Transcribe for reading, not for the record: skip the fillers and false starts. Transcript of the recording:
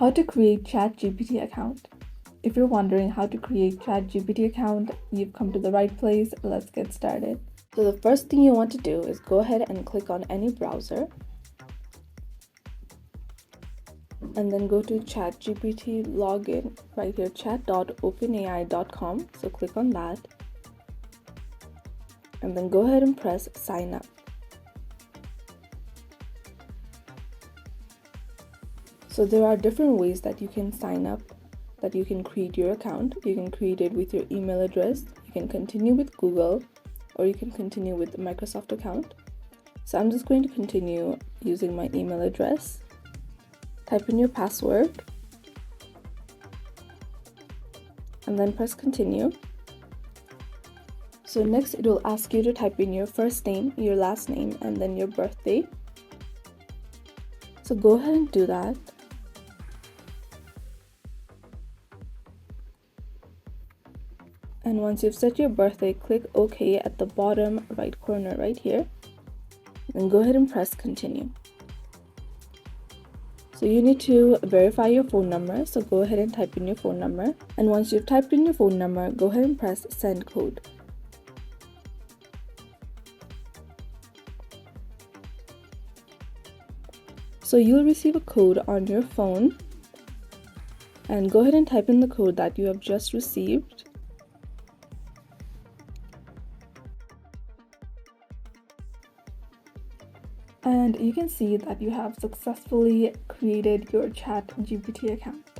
How to create ChatGPT account. If you're wondering how to create ChatGPT account, you've come to the right place. Let's get started. So the first thing you want to do is go ahead and click on any browser and then go to ChatGPT login right here, chat.openai.com. So click on that and then go ahead and press sign up. So there are different ways that you can sign up, that you can create your account. You can create it with your email address, you can continue with Google, or you can continue with the Microsoft account. So I'm just going to continue using my email address. Type in your password and then press continue. So next it will ask you to type in your first name, your last name, and then your birthday. So go ahead and do that. And once you've set your birthday, click OK at the bottom right corner right here. And go ahead and press continue. So you need to verify your phone number. So go ahead and type in your phone number. And once you've typed in your phone number, go ahead and press send code. So you'll receive a code on your phone. And go ahead and type in the code that you have just received. And you can see that you have successfully created your ChatGPT account.